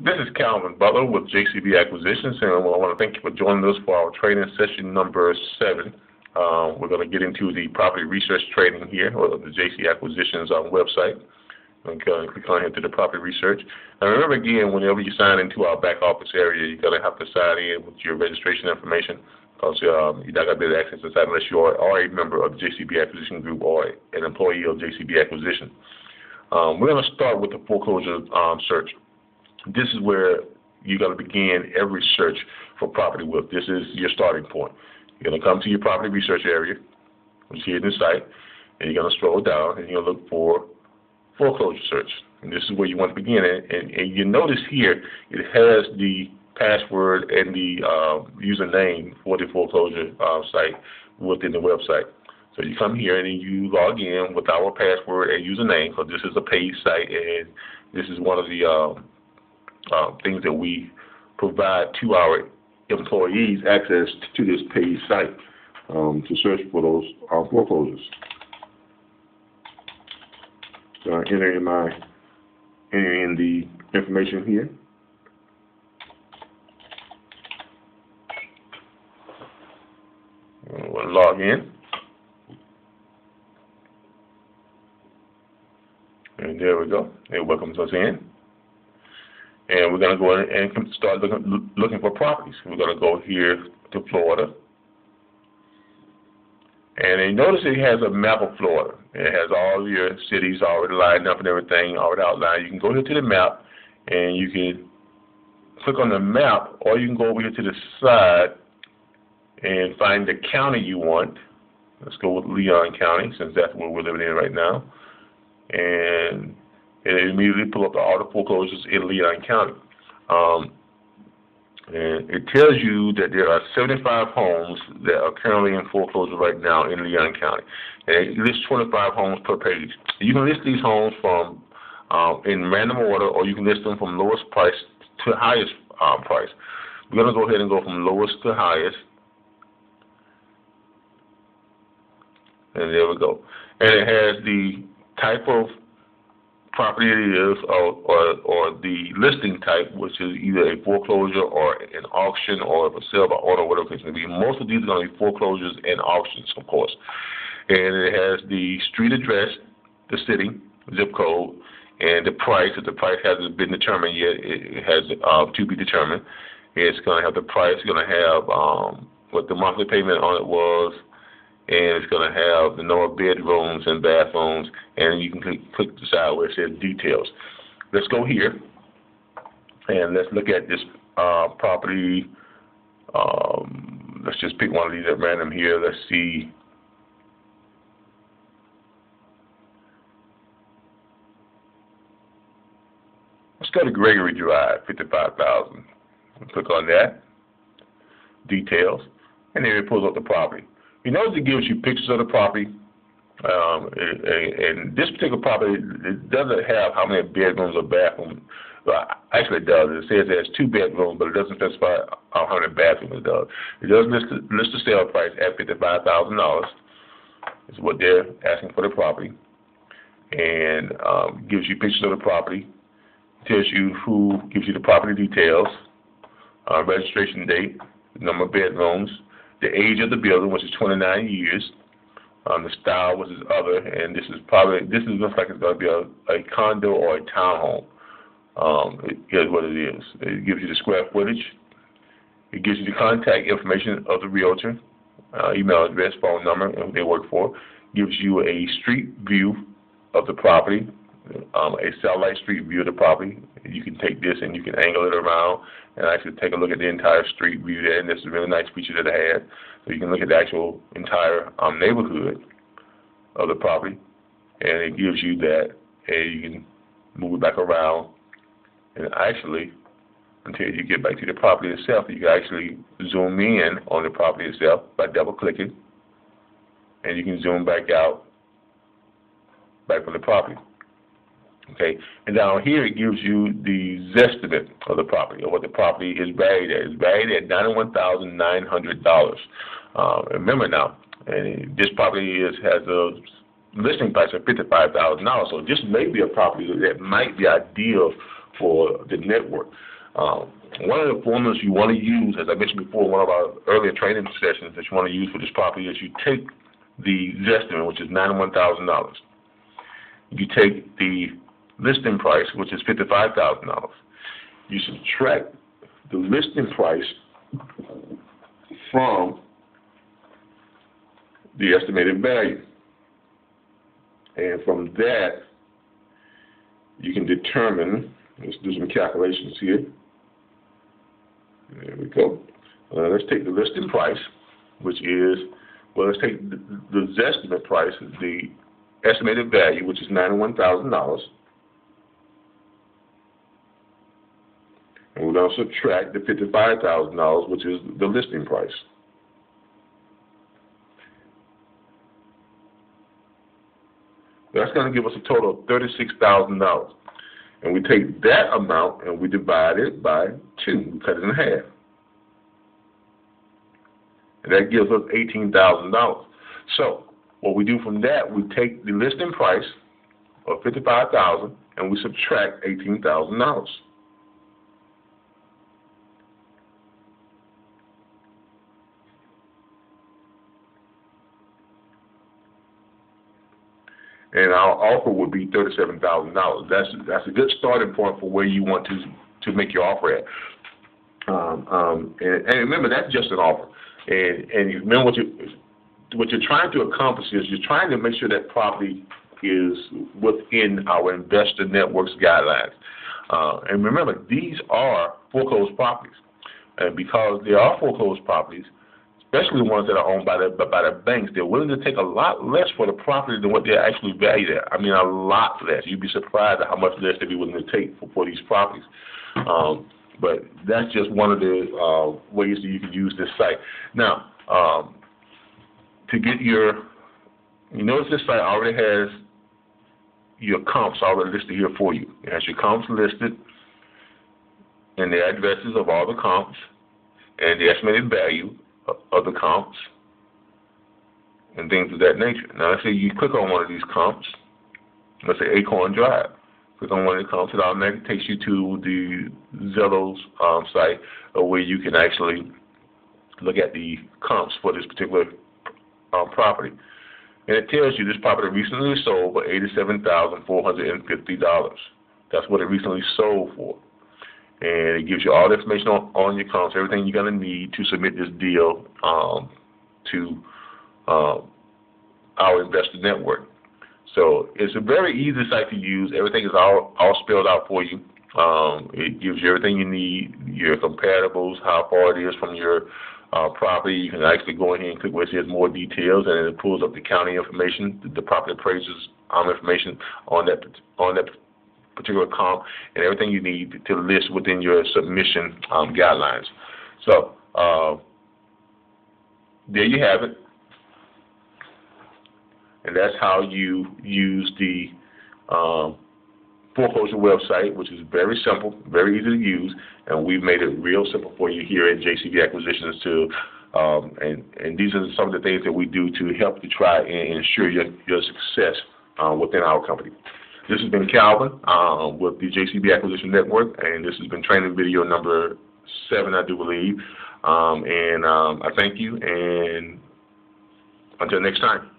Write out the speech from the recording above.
This is Calvin Butler with JCB Acquisitions, and I want to thank you for joining us for our training session number 7. We're going to get into the property research training here, or the JC Acquisitions website. Okay, click on here to the property research. And remember again, whenever you sign into our back office area, you're going to have to sign in with your registration information, because you're not going to be able to access the site unless you are a member of the JCB Acquisition Group or an employee of JCB Acquisition. We're going to start with the foreclosure search. This is where you're going to begin every search for property with. This is your starting point. You're going to come to your property research area, which is here in the site, and you're going to scroll down and you're going to look for foreclosure search. And this is where you want to begin. And you notice here it has the password and the username for the foreclosure site within the website. So you come here and you log in with our password and username, because this is a paid site, and this is one of the things that we provide to our employees access to this paid site to search for those foreclosures. So I enter in the information here. We'll log in. And there we go. It welcomes us in. And we're going to go in and start looking for properties. We're going to go here to Florida. And you notice it has a map of Florida. It has all your cities already lined up and everything already outlined. You can go here to the map and you can click on the map, or you can go over here to the side and find the county you want. Let's go with Leon County, since that's where we're living in right now. And it immediately pull up all the foreclosures in Leon County. And it tells you that there are 75 homes that are currently in foreclosure right now in Leon County. And it lists 25 homes per page. You can list these homes from in random order, or you can list them from lowest price to highest price. We're going to go ahead and go from lowest to highest. And there we go. And it has the type of property it is, or the listing type, which is either a foreclosure or an auction or a sale by order, whatever it may be. Most of these are going to be foreclosures and auctions, of course. And it has the street address, the city, zip code, and the price. If the price hasn't been determined yet, it has to be determined. It's going to have the price. It's going to have what the monthly payment on it was, and it's going to have the number of bedrooms and bathrooms, and you can click the side where it says details. Let's go here, and let's look at this property. Let's just pick one of these at random here. Let's see. Let's go to Gregory Drive, 55,000. Click on that. Details, and then it pulls up the property. You notice it gives you pictures of the property, and this particular property, it doesn't have how many bedrooms or bathrooms. Well, actually, it does. It says it has 2 bedrooms, but it doesn't specify how many bathrooms it does. It does list the sale price at $55,000. Is what they're asking for the property, and gives you pictures of the property. Tells you who, gives you the property details, registration date, the number of bedrooms, the age of the building, which is 29 years, the style, which is other, and this looks like it's going to be a condo or a townhome. Here's what it is. It gives you the square footage. It gives you the contact information of the realtor, email address, phone number, and who they work for. Gives you a street view of the property, a satellite street view of the property. You can take this and you can angle it around and actually take a look at the entire street view there, and this is a really nice feature that it has. So you can look at the actual entire neighborhood of the property, and it gives you that, and you can move it back around, and actually, until you get back to the property itself, you can actually zoom in on the property itself by double-clicking, and you can zoom back out, back from the property. Okay, and down here it gives you the zestimate of the property, or what the property is valued at. It's valued at $91,900. Remember now, and this property has a listing price of $55,000. So this may be a property that might be ideal for the network. One of the formulas you want to use, as I mentioned before in one of our earlier training sessions, that you want to use for this property is you take the estimate, which is $91,000. You take the listing price, which is $55,000. You subtract the listing price from the estimated value. And from that, you can determine, let's do some calculations here. There we go. Let's take the listing price, which is, well, let's take the estimate price, the estimated value, which is $91,000. And we're going to subtract the $55,000, which is the listing price. That's going to give us a total of $36,000. And we take that amount and we divide it by 2. We cut it in half. And that gives us $18,000. So what we do from that, we take the listing price of $55,000 and we subtract $18,000. And our offer would be $37,000. That's a good starting point for where you want to make your offer at. And remember, that's just an offer. And you remember what you're trying to accomplish is you're trying to make sure that property is within our investor network's guidelines. And remember, these are foreclosed properties, and because they are foreclosed properties, especially the ones that are owned by the banks, they're willing to take a lot less for the property than what they're actually valued at. I mean, a lot less. You'd be surprised at how much less they'd be willing to take for these properties. But that's just one of the ways that you can use this site. Now, to get you notice this site already has your comps already listed here for you. It has your comps listed and the addresses of all the comps and the estimated value of the comps and things of that nature. Now, let's say you click on one of these comps. Let's say Acorn Drive. Click on one of the comps, it automatically takes you to the Zillow's site where you can actually look at the comps for this particular property. And it tells you this property recently sold for $87,450. That's what it recently sold for. And it gives you all the information on your comps, everything you're going to need to submit this deal to our investor network. So it's a very easy site to use. Everything is all spelled out for you. It gives you everything you need, your comparables, how far it is from your property. You can actually go in here and click where it says more details, and it pulls up the county information, the property appraisers information on that particular comp, and everything you need to list within your submission guidelines. So there you have it. And that's how you use the foreclosure website, which is very simple, very easy to use, and we've made it real simple for you here at JCB Acquisitions to, and these are some of the things that we do to help to try and ensure your success within our company. This has been Calvin with the JCB Acquisition Network, and this has been training video number 7, I do believe. I thank you, and until next time.